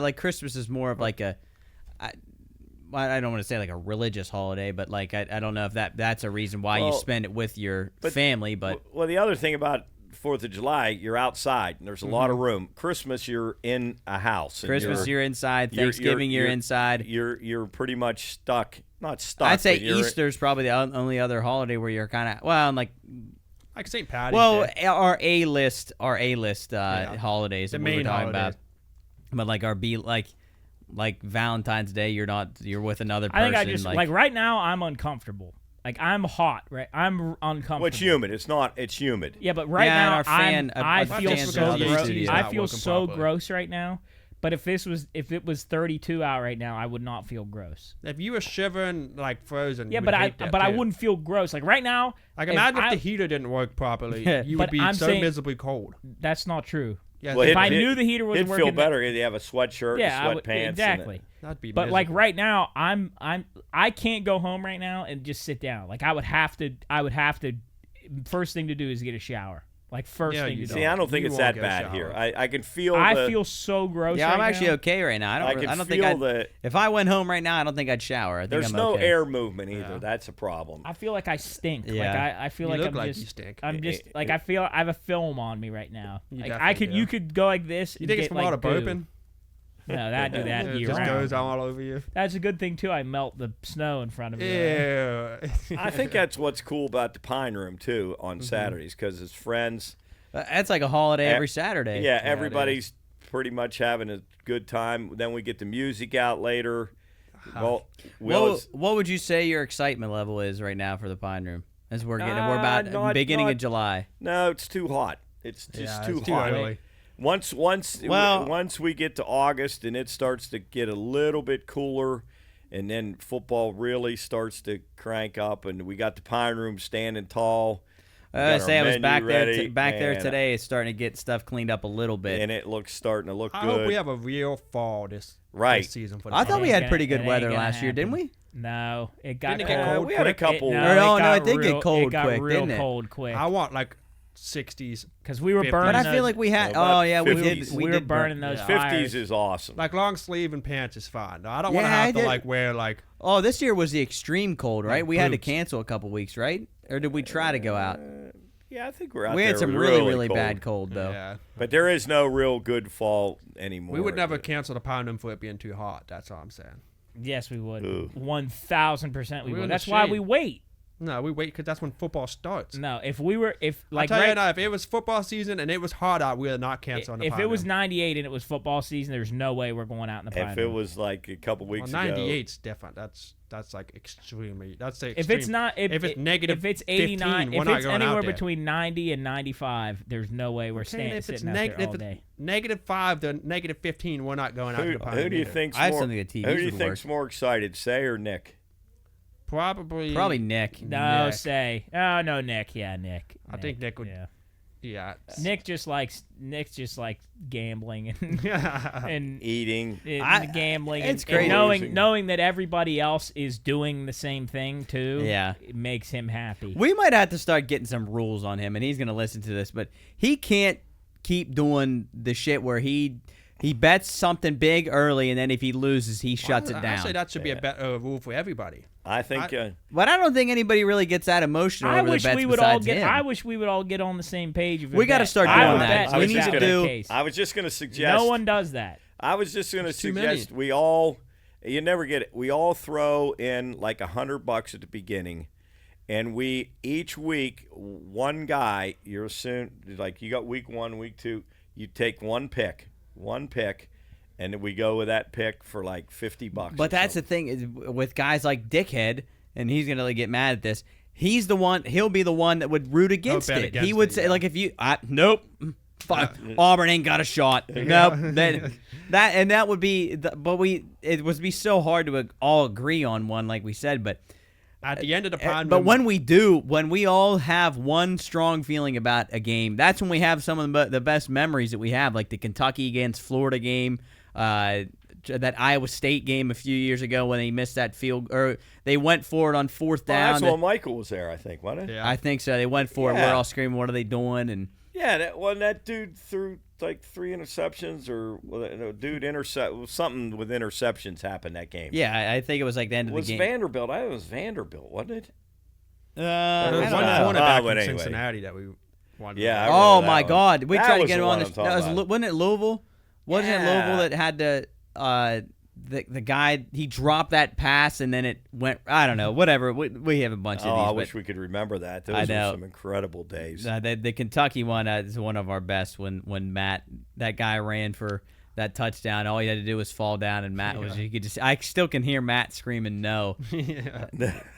like Christmas is more of like I don't want to say like a religious holiday, but like I don't know if that's a reason why you Well, spend it with your family. But well, the other thing about 4th of July, you're outside and there's a lot of room. Christmas, you're in a house. and Christmas you're inside, Thanksgiving you're inside. You're pretty much stuck. Not stuck. I'd say but you're- Easter's probably the only other holiday where you're kind of like St. Patty's Day. our A list holidays The that we were main talking holidays. about. But like our B like Valentine's Day, you're with another person. I think I just like right now I'm uncomfortable. Like I'm hot, right? I'm uncomfortable. Well, it's humid. It's humid. Yeah, but right Yeah, and now our fan- I our feel fans so in other gross. studios I not feel working so properly. gross right now. But if it was 32 out right now, I would not feel gross. If you were shivering like frozen, Yeah, you but would I hate that but I too. wouldn't feel gross. Like right now, Like if imagine if I- the heater didn't work properly, you But would be I'm so saying- miserably cold. that's not true. Yeah, Well, If I knew the heater wasn't it'd feel working, better if you have a sweatshirt, yeah, I and would, sweatpants. exactly. that'd be. But like miserable. right now, I can't go home right now and just sit down. Like I would have to. First thing to do is get a shower. Like first Yeah, thing you to See, do. I don't think You it's won't that get a bad shower. here. I can feel. I feel so gross. yeah, right I'm actually now. okay right now. I I can don't think feel that if I went home right now, I don't think I'd shower. I think there's I'm no okay. air movement either. Yeah. That's a problem. I feel like I stink. Yeah. Like I feel You like look I'm like just. you stink. I'm just like I feel I have a film on me right now. You Like definitely do. you could go like this. You and think it's get, from like, all the goo. burping? No, that do that It year just round. goes all over you. That's a good thing too. I melt the snow in front of me. Yeah. I think that's what's cool about the Pine Room too on Mm-hmm. Saturdays because it's friends. That's like a holiday Eh, every Saturday. Yeah, it everybody's pretty much having a good time. Then we get the music out later. Well, what would you say your excitement level is right now for the Pine Room? As we're about beginning of July. No, it's too hot. It's just too hot. Early. Once we get to August and it starts to get a little bit cooler, and then football really starts to crank up, and we got the Pine Room standing tall. I was back there today. It's starting to get stuff cleaned up a little bit, and it looks starting to look good. I hope we have a real fall this season. For the I thought we had pretty good it weather ain't gonna last year, didn't we? No, it got Didn't it get cold. cold We had a quick? couple. I think it cold It got quick, real didn't it? cold quick. I want like 60s. Because we were 50s. burning. But I feel like we had. About Oh yeah, we 50s. did. we were did burning those 50s fires. is awesome. Like long sleeve and pants is fine. I don't want to Yeah, I have to did. like wear like. Oh, this year was the extreme cold, right? We had to boots. cancel a couple weeks, right? Or did we try to go out? Yeah, I think we're out We there had some really cold. bad cold though. Yeah. But there is no real good fall anymore. We would never cancel the Pine Room for it being too hot. That's all I'm saying. Yes, we would. Ooh. 1,000% we We're in would. the That's why shade. we wait. No, we wait because that's when football starts. No, if we were, if I like tell you right, now, if it was football season and it was hot out, we would not cancel on the if Pine it was Room. 98 and it was football season, there's no way we're going out in the Pine If it Room. was like a couple weeks Well, ago. 98's different. That's like extremely. That's the If extreme. it's not, if it's negative, if it's 89, 15, we're if not it's going anywhere out there. between 90 and 95, there's no way we're Okay, if it's sitting out there all day. -5 to -15, we're not going out to the Pine Who Room do you either. think's I have more? something that TVs Who do you would think's work. more excited, Say or Nick? Probably Nick. No, Nick. say. Oh no, Nick. Yeah, Nick. I think Nick would. Yeah. Yeah. Nick's just like gambling and and Eating. gambling. it's and crazy. knowing that everybody else is doing the same thing too. Yeah. It makes him happy. We might have to start getting some rules on him, and he's gonna listen to this, but he can't keep doing the shit where he bets something big early, and then if he loses, he shuts it I down. say that should be a better rule for everybody. I think. But I don't think anybody really gets that emotional I over wish the bets we would all besides get. him. I wish we would all get on the same page. We got to start I doing would that. bet We that need that to was do. the case. I was just going to suggest. No one does that. I was just going to too many. suggest we all. You never get it. We all throw in like $100 at the beginning, and we each week one guy. You're assuming like you got week 1, week 2. You take one pick, and then we go with that pick for like $50. But that's the thing is with guys like Dickhead, and he's gonna get mad at this. He's the one. He'll be the one that would root against bet it. against He would it, say yeah. like if you nope. Fuck, Auburn ain't got a shot. Nope. That would be. It would be so hard to all agree on one, like we said. But At the end of the Pine but Room, when we all have one strong feeling about a game, that's when we have some of the best memories that we have, like the Kentucky against Florida game, that Iowa State game a few years ago when they missed that field, or they went for it on fourth down. That's when Michael was there, I think, wasn't it? Yeah. I think so. They went for it. Yeah. We're all screaming, "What are they doing?" And Yeah, that dude threw like 3 interceptions, or something with interceptions happened that game. yeah, I think it was like the end of Was the game. Vanderbilt? I think it was Vanderbilt, wasn't it? there I was don't one know. cornerback but in anyway. Cincinnati that we won. Yeah, I Oh remember my that one. God, we That tried to was get the him on one this. I'm talking about. Wasn't it Louisville? Wasn't it Yeah. Louisville that had the guy, he dropped that pass and then it went, I don't know, whatever. We have a bunch Oh, of these. I but- wish we could remember that. Those I were know. some incredible days. The Kentucky one is one of our best when Matt, that guy ran for that touchdown. All he had to do was fall down, and Matt was, you could just, I still can hear Matt screaming no.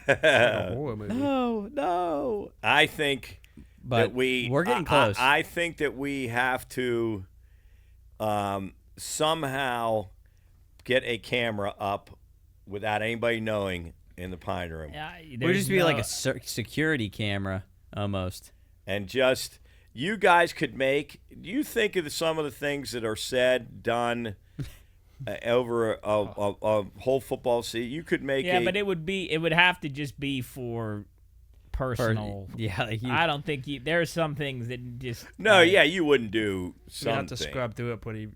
A horror movie. No. I think But that we're getting close. I think that we have to somehow get a camera up without anybody knowing in the Pine Room. We'll just be like a security camera almost. And just, you guys could make, you think of some of the things that are said, done over a whole football season. You could make but it would have to just be for personal. Yeah, like I don't think there are some things that just you wouldn't do You have something. to scrub through it pretty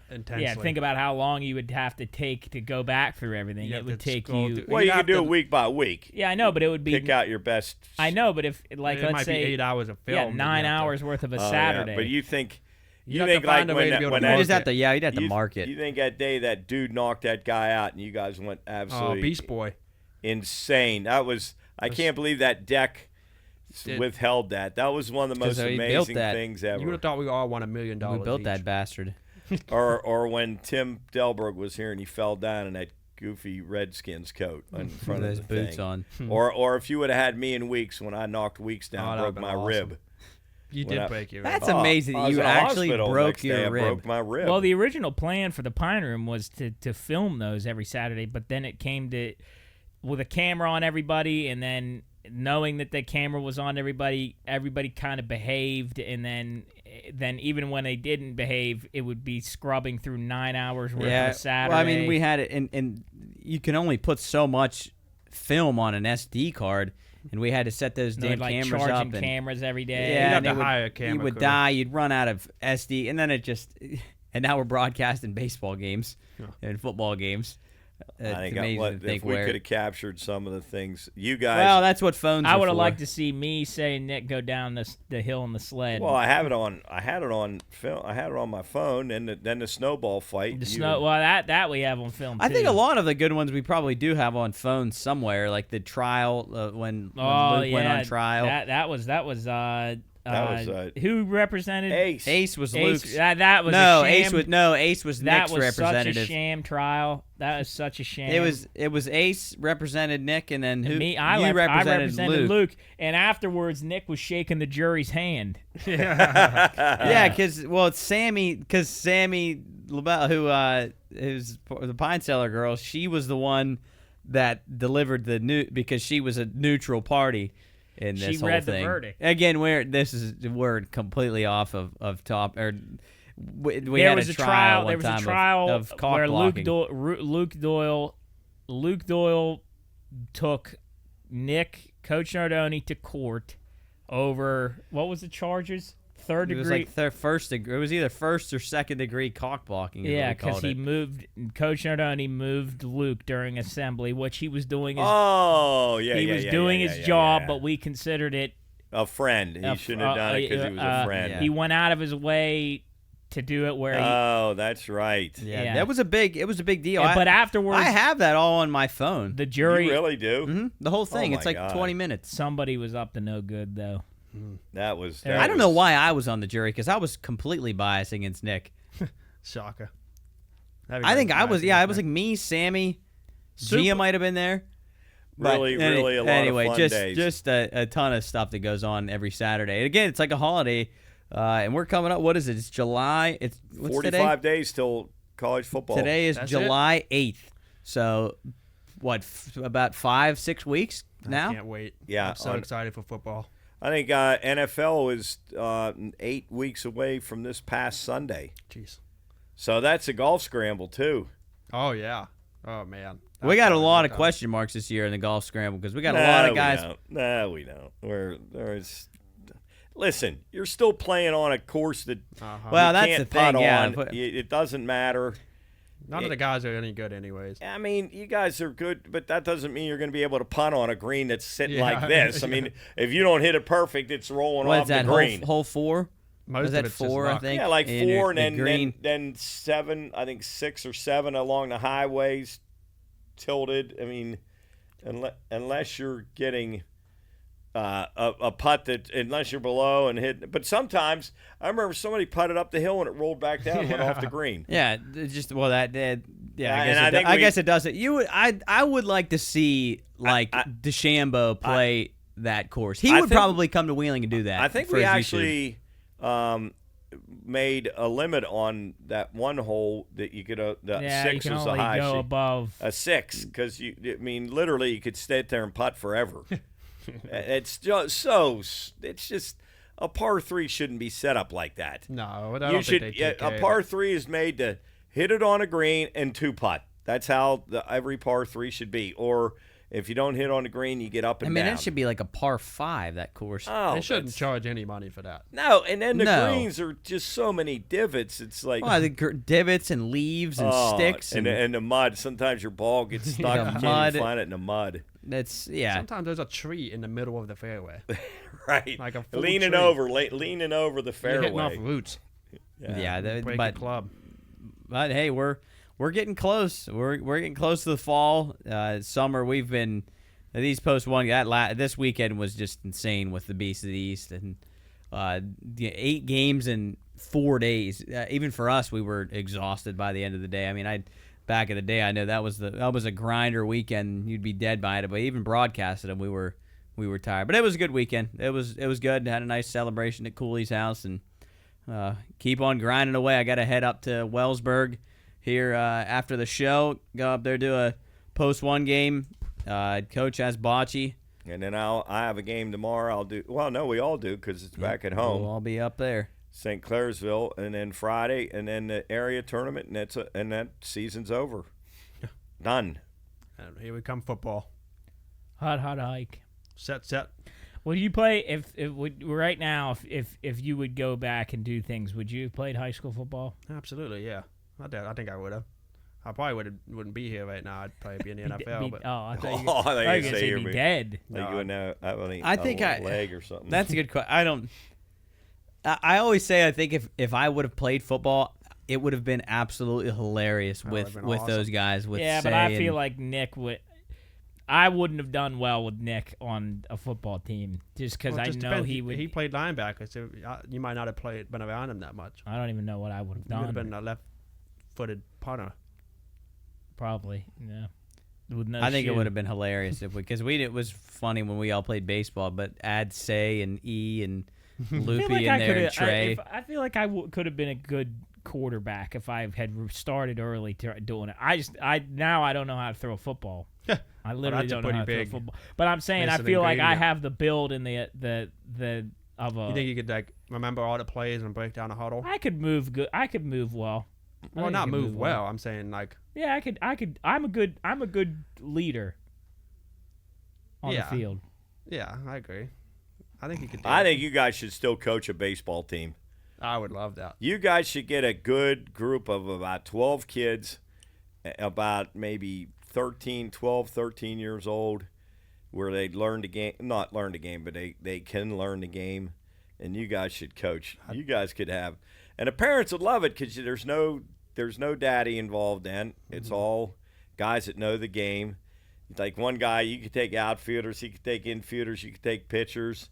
intensely. Yeah, think about how long you would have to take to go back through everything. You It have would to take scroll you. through- Well, You'd you could have do to- it week by week. Yeah, I know, but it would be. Pick out your best. I know, but if like it let's might say be 8 hours of film. yeah, that you 9 have to- hours worth of a Oh, yeah, Saturday. but you think You'd have to like find a way when to that, be able when to that, You'd just have to, you'd have to you- mark it. You think that day that dude knocked that guy out and you guys went Oh, absolutely Beast Boy. insane. That was, I can't believe that deck withheld that. That was one of the most 'Cause he built amazing that. things You would ever. have thought we all won $1 million. We built each. that bastard. or when Tim Delberg was here and he fell down in that goofy Redskins coat in front of Those the boots thing. on. Or if you would have had me and Weeks when I knocked Weeks Oh, down, that broke would've my been rib. awesome. You When did I- break your That's rib. amazing I that was you in the actually hospital broke next day. your I rib. broke my rib. Well, the original plan for the Pine Room was to film those every Saturday, but then it came to with a camera on everybody, and then knowing that the camera was on everybody kind of behaved, and then even when they didn't behave, it would be scrubbing through 9 hours worth of Saturday. Well, I mean, we had it, and you can only put so much film on an SD card, and we had to set those And they damn would, like, cameras charging up. And, cameras every day. yeah, You'd have and to it would, hire a camera you would crew. die. You'd run out of SD, and then it just. And now we're broadcasting baseball games and football games. It's I think amazing to think if we where. could have captured some of the things you guys. Well, that's what phones. I are would have for. liked to see me say Nick go down the hill in the sled. Well, I have it on. I had it on film. I had it on my phone, and then the snowball fight. the you- snow. Well, that we have on film. I think too. a lot of the good ones we probably do have on phones somewhere, like the trial when Oh, Luke went yeah, on trial. That was who represented Ace. Ace was Ace. Luke's. That was no, a sham. Ace was that Nick's was representative. such a sham trial. That was such a sham. It was Ace represented Nick, and then who? I you represented Luke, and afterwards Nick was shaking the jury's hand. Yeah, because Sammy LaBelle, who's the Pine Cellar girl, she was the one that delivered because she was a neutral party in this She whole read the thing. verdict. Again, we're completely off of top. Or we There had was a a trial. trial. One There was time a trial of cock where blocking. Luke Doyle took Nick Coach Nardoni to court over what was the charges? Third It was degree. like first degree. It was either first or second degree cock blocking. Yeah, because Coach Nardoni moved Luke during assembly, which he was doing his Oh, yeah, he yeah, was yeah, doing yeah, his yeah, job, yeah. but we considered it. A friend. He shouldn't have done it because he was a friend. yeah. He went out of his way to do it where he. Oh, that's right. Yeah, Yeah. it was a big deal. but afterwards, I have that all on my phone. the jury. You really do? Mhm. The whole thing. my It's like God. 20 minutes. Somebody was up to no good though. That was. I that I don't know was- why I was on the jury because I was completely biased against Nick. Shocker. I think I was. Yeah, I was like me, Sammy, Gia might have been there. But Really, really a lot anyway, of fun just days. just a ton of stuff that goes on every Saturday. And again, it's like a holiday, and we're coming up. What is it? It's July. It's what's 45 today? days till college football. Today is That's July 8th. So, what? About 5-6 weeks now. I can't wait. Yeah, I'm so on- excited for football. I think NFL is 8 weeks away from this past Sunday. Jeez. So that's a golf scramble, too. Oh yeah. Oh man. We got a That's lot of tough. question marks this year in the golf scramble because we got a lot of guys. No, we don't. Listen, you're still playing on a course that Well, you that's can't the thing. putt Yeah, on. but- It doesn't matter. None of the guys are any good, anyways. I mean, you guys are good, but that doesn't mean you're going to be able to punt on a green that's sitting Yeah. like this. I mean, if you don't hit it perfect, it's rolling What off is that the green. hole 4? Most Was of that it's just 4? I luck. think. Yeah, like And 4, the and green. then 7. I think 6 or 7 along the highways tilted. I mean, unless you're getting a putt that, unless you're below and hit. But sometimes I remember somebody putted up the hill and it rolled back down and went off the green. Yeah, it's just that. Yeah, I And guess I it, do- think I we- guess it does it. I would like to see like DeChambeau play that course. He I would think- probably come to Wheeling and do that. I think for we his YouTube. actually made a limit on that one hole that you could. The Yeah, 6 you can was the only high. go above. A 6 because literally you could sit there and putt forever. It's just so. It's just a par 3 shouldn't be set up like that. No, I You don't should. think they take care A of par it. 3 is made to hit it on a green and 2 putt. That's how every par 3 should be. Or if you don't hit on the green, you get up I and mean, down. it should be like a par 5 that course. Oh, They shouldn't that's- charge any money for that. No, and then the No. greens are just so many divots. It's like the divots and leaves and sticks and the mud. Sometimes your ball gets stuck. The You can't mud. even find it in the mud. that's yeah. Sometimes there's a tree in the middle of the fairway. Right, Like a full leaning tree. over the You're hitting off fairway. roots. Yeah, Break but a club. But hey, we're getting close. We're getting close to the fall. Summer. We've been these post one. This weekend was just insane with the Beast of the East, and the 8 games in 4 days. Even for us, we were exhausted by the end of the day. I mean, back in the day, I know that was a grinder weekend. You'd be dead by it. But even broadcasted them, we were tired. But it was a good weekend. It was good. Had a nice celebration at Cooley's house, and keep on grinding away. I got to head up to Wellsburg here after the show. Go up there, do a post-1 game. Coach has bocce. And then I have a game tomorrow. We all do because it's back at home. We'll all be up there. St. Clairsville, and then Friday, and then the area tournament, and that season's over. Done. And here we come, football. Hot hike. Set. Would you play if right now if you would go back and do things? Would you have played high school football? Absolutely, yeah. I think I would have. I probably wouldn't be here right now. I'd probably be in the NFL. But I thought you I thought were you going say to say you'd be be- dead. Like you would know, I think a leg or something. That's a good question. I always say I think if I would have played football, it would have been absolutely hilarious That with would've been awesome. those guys. With Yeah, but Say I feel and- like Nick would. I wouldn't have done well with Nick on a football team just because I know he would. He played linebacker, so you might not have been around him that much. I don't even know what I would have You would have done. been a left-footed punter. Probably, yeah. With no I think it shoe. would have been hilarious because it was funny when we all played baseball, but add Say and E and I feel Loopy like in I there and coulda- Trey. I feel like I could have been a good quarterback if I had started early doing it. I don't know how to throw a football. I literally that's a don't know how to pretty throw a big football. But I'm saying I missing feel like I ingredient. have the build and the of a. You think you could remember all the plays and break down a huddle? I could move good. I could move well. I Well, think I not could move well. I'm saying Yeah, I could. I'm a good leader on Yeah. the field. yeah, I agree. I think you could. Do I it. think you guys should still coach a baseball team. I would love that. You guys should get a good group of about 12 kids, about maybe 13 years old, where they'd learn the game, not learn the game, but they can learn the game, and you guys should coach. You guys could have, and the parents would love it because there's no daddy involved in. It's all guys that know the game. Like one guy, you could take outfielders, he could take infielders, you could take pitchers.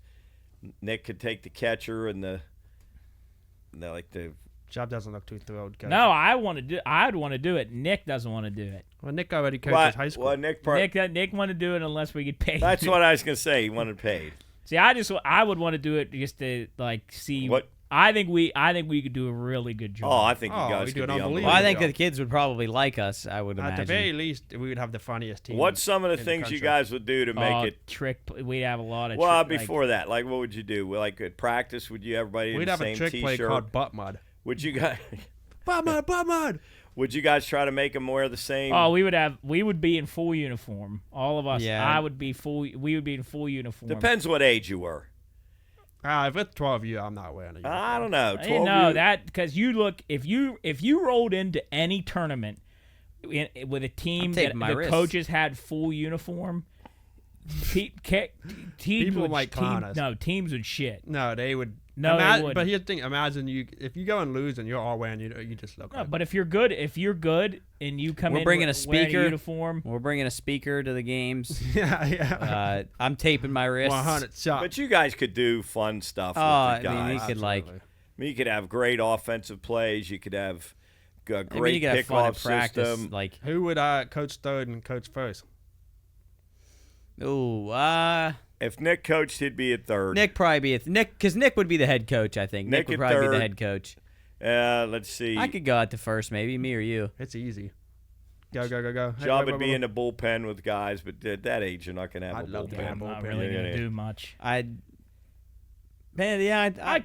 Nick could take the catcher and the Job doesn't look too thrilled. Coach. No, I'd want to do it. Nick doesn't want to do it. Well, Nick already coaches high school. Well, Nick Nick want to do it unless we get paid. that's what I was gonna say. He wanted paid. See, I would want to do it just to see What? I think we could do a really good job. Oh, I think you Oh, guys we do could an be unbelievable Well, I unbelievable. think the kids would probably like us. I would At imagine. the very least, we would have the funniest team. What's some of the in things you country. guys would do to make Oh, it? trick. We'd have a lot of. Well, trick, before that, like what would you do? Well, like at practice, would you everybody in We'd the have same a trick play T-shirt? called butt mud. Would you guys? Butt mud. Would you guys try to make them wear the same? Oh, we would be in full uniform. All of us. Yeah. We would be in full uniform. Depends what age you were. If it's 12 you, I'm not wearing it. I don't know. I didn't 12 know you- that because you look if you rolled into any tournament with a team that taking my the risks. coaches had full uniform, teams would might clown us. No, teams would shit. No, they would. No, they wouldn't. But here's the thing: imagine if you go and lose and you're all wearing, you just look. No, like, but if you're good and you come We're in bringing a wearing speaker. uniform, We're bringing a speaker to the games. yeah. I'm taping my wrists. 100 shot. But you guys could do fun stuff Oh, with the I mean, guys. you could like. Absolutely. I mean, you could have great offensive plays. You could have a I great mean, you could have fun kickoff at practice. system. Like, Who would coach third and coach first? ooh, If Nick coached, he'd be at third. Nick probably be Nick because Nick would be the head coach. I think Nick Nick would at probably be the third. head coach. Let's see. I could go out to first, maybe me or you. It's easy. Go. Hey, Job go, would go, be go. in the bullpen with guys, but at that age, you're not going to have I'd a love to bullpen. have I'm not bullpen. really Yeah, gonna yeah. do much. Man, yeah, I I mean, guess I I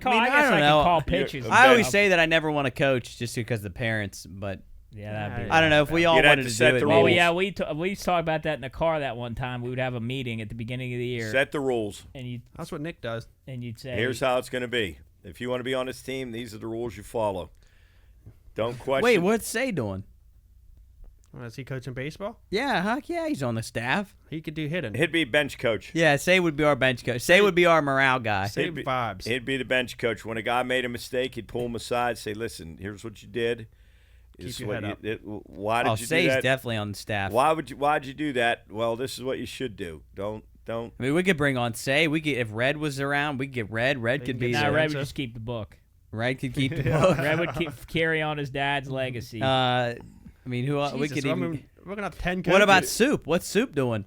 don't can know. call pitches. You're- I always Okay. say that I never want to coach just because the parents, but Yeah, that'd be. I don't know if we all You'd have wanted to to set do it. the maybe. Oh rules. yeah, we talked about that in the car that one time. We would have a meeting at the beginning of the year, Set the rules. and That's what Nick does. you'd say, Here's how it's going to be. If you want to be on this team, these are the rules you follow. Don't question. Wait, what's Say doing? Is he coaching baseball? Yeah, heck yeah, he's on the staff. He could do hitting. He'd be bench coach. Yeah, Say would be our bench coach. Say would be our morale guy. Same be- vibes. He'd be the bench coach. When a guy made a mistake, he'd pull him aside, say, "Listen, here's what you did. This Keep is your what head up." why did Oh, you do Say's that? definitely on the staff. Why'd you do that? Well, this is what you should do. Don't don't. I mean, we could bring on We could if Red was around. We could get Red. Red could be. get Nah, Sam. there. Red would just keep the book. Red could keep the book. Red would carry on his dad's legacy. I mean, who else? We Jesus, could I even. mean, we're gonna have 10 coaches. What about Soup? What's Soup doing?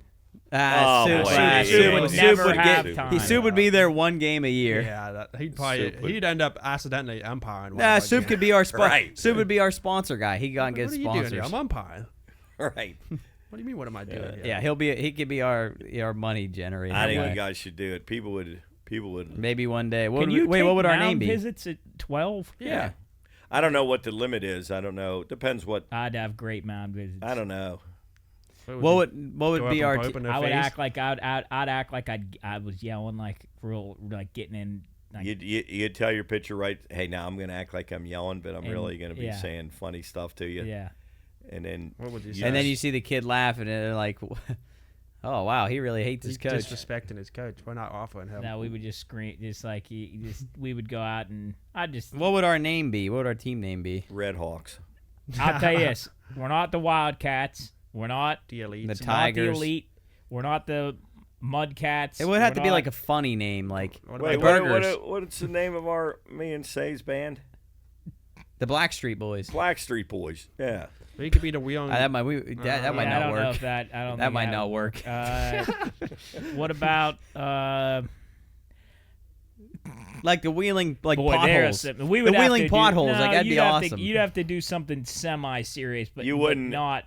Oh, Soup. boy. Soup would never would have get. time. Soup would be there one game a year. Yeah, he'd end up accidentally umpiring. Nah, Soup could be our Right. Soup would be our sponsor guy. He got and What get are you doing here? sponsors. I'm umpiring. Right. What do you mean? What am I doing? Yeah, he could be our money generator. I think guy. you guys should do it. People would. Maybe one day. Can you Wait, take what would our mound name be? visits at 12? Yeah. I don't know what the limit is. I don't know. Depends what. I'd have great mound visits. I don't know. What would Go be up our? and pope in their I would face? act like I'd act like I was yelling like real like getting in. Like, You'd tell your pitcher, right? Hey, now I'm going to act like I'm yelling, but I'm And- really going to be yeah. saying funny stuff to you. yeah. And then. What would you you say? And then you see the kid laughing, and they're like, "Oh wow, he really hates his He's coach." disrespecting his coach. We're not offering him. No, we would just scream, just like we would go out and I just. What would our name be? What would our team name be? Red Hawks. I'll tell you this: we're not the Wildcats. We're not The elite. The not the Tigers. elite. We're not the Mudcats. It would have We're to be not- like a funny name, like Wait, the Burgers, what's the name of me and Say's band? the Blackstreet Boys. Blackstreet Boys. Yeah. We could be the wheel. That might that might I not don't know work. if that. I don't. That think might that not would work. What about Like the wheeling, like boy, potholes. there's we The would have wheeling to do- potholes, no, like that'd be you'd have awesome. you'd have to do something semi-serious, but You but wouldn't. not.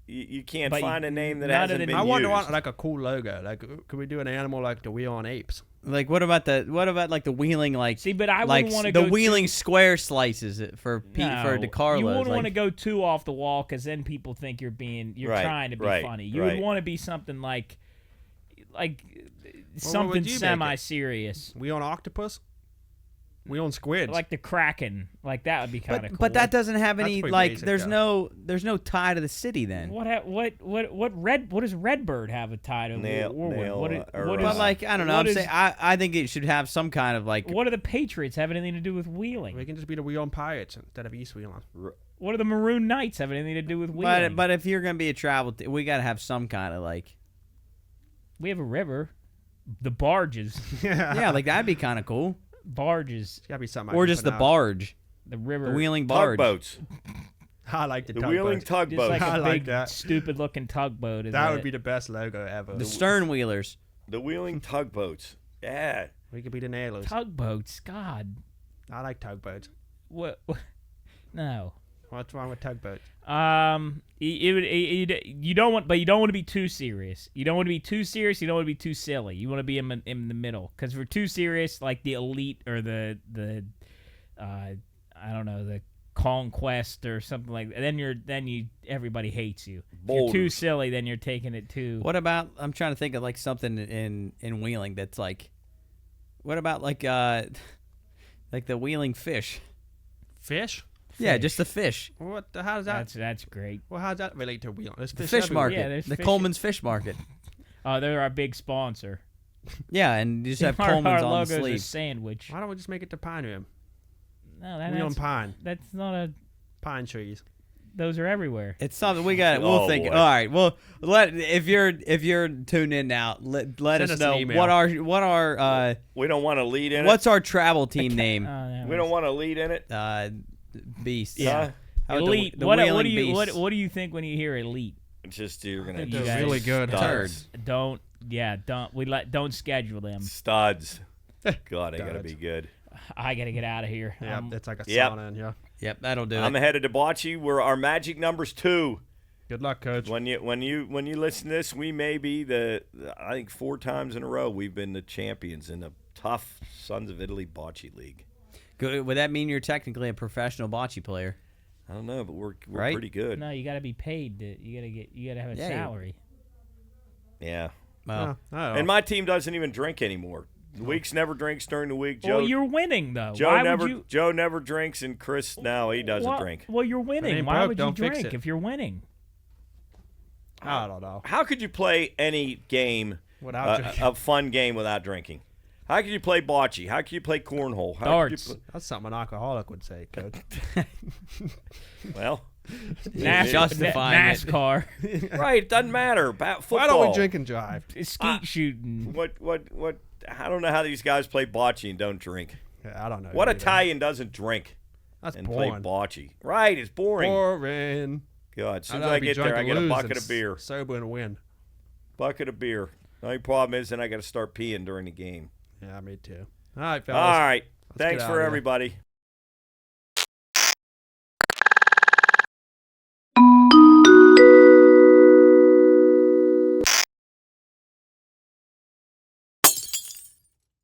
You can't But find a name that none of hasn't the- been I used. want like a cool logo. Like, could we do an animal like the wheel on apes? Like what about like the wheeling, like See, but I like wouldn't want to the go wheeling square slices for too, Pete for no, DeCarlo. You wouldn't like, want to go too off the wall because then people think you're Right, trying to be right, funny. You right. would want to be something like would something you make it? semi-serious. We on octopus? We on squids? Like the Kraken, like that would be kind of cool. but that doesn't have That's any pretty like. basic, There's though. no tie to the city then. what does Redbird have a tie to? Nail- What is- or, what uh, But is- like I don't know. what I'm is- saying I think it should have some kind of like. what do the Patriots have anything to do with we wheeling? can just be the wheel on pirates instead of East wheeling. What do the Maroon Knights have anything to do with wheeling? But if you're gonna be a travel, we gotta have some kind of like. we have a river, the barges, Yeah, like that'd be kind of cool. barges, It's gotta be something. Or just the barge, the river, the wheeling barge. Tugboats. I like the The wheeling tugboats. just tugboat. like I a like big that. stupid-looking tugboat. Is That it? would be the best logo ever. The stern wheelers. The wheeling tugboats. Yeah. We could be the nailers. tugboats. God, I like tugboats. what? No. What's wrong with tugboats? You don't want, but you don't want to be too serious. You don't want to be too serious. You don't want to be too silly. You want to be in the middle. Because if we're too serious, like the elite or the I don't know, the conquest or something like that, then everybody hates you. If you're too Boulders. silly, then you're taking it too. What about? I'm trying to think of like something in wheeling that's like. What about like the wheeling fish? Fish? Yeah, just the fish. What? How does that? That's great. Well, how does that relate to wheel? There's The fish, fish everywhere. market. Yeah, there's the fish- Coleman's Fish Market. Oh, they're our big sponsor. Yeah, and you just have our Coleman's on logo's the a sleeve. sandwich. Why don't we just make it the pine room? No, Wheel on that's pine. that's not a. Pine trees. Those are everywhere. It's something we got. We'll Oh, think. boy. All right. Well, if you're tuned in now, let Send us us an know email. what our We don't want to lead in what's our travel team name? We don't want to lead in it. Beast. Yeah. How about Elite. the What do Wheeling you Beast? what do you think when you hear elite? It's just you're gonna. You They're guys- really good. Studs. Don't don't schedule them. Studs. God, they gotta be good. I gotta get out of here. Yeah, it's like a Yep. sauna in here. Yep, that'll do I'm it. ahead of Debauchy. Our magic number's 2. Good luck, coach. When you listen to this, we may be I think 4 times in a row we've been the champions in the tough Sons of Italy bocce league. Good. Would that mean you're technically a professional bocce player? I don't know, but we're Right? pretty good. No, you gotta be paid. You gotta have a Yeah, salary. Yeah. Well, I don't know. And my team doesn't even drink anymore. Weeks never drinks during the week. Joe, Well, you're winning though. Joe Why never would you? Joe never drinks, and Chris now he doesn't Well, drink. well, you're winning. ain't Why broke, would you don't fix drink it. if you're winning? I don't know. How could you play any game, Without drinking. a fun game, without drinking? How could you play bocce? How could you play cornhole? How could Darts. you That's something an alcoholic would say, coach. well, Justifying it. NASCAR, Right, it doesn't matter. Football. Why don't we drink and drive? skeet shooting. What? I don't know how these guys play bocce and don't drink. Yeah, I don't know. What either. Italian doesn't drink That's and boring. play bocce? Right, it's boring. Boring. God, as soon I'd as I rather be get drunk there, I and get a lose bucket than of beer. Sober and win. Bucket of beer. The only problem is then I got to start peeing during the game. Yeah, me too. All right, fellas. All right. Let's Thanks get for outta here. everybody.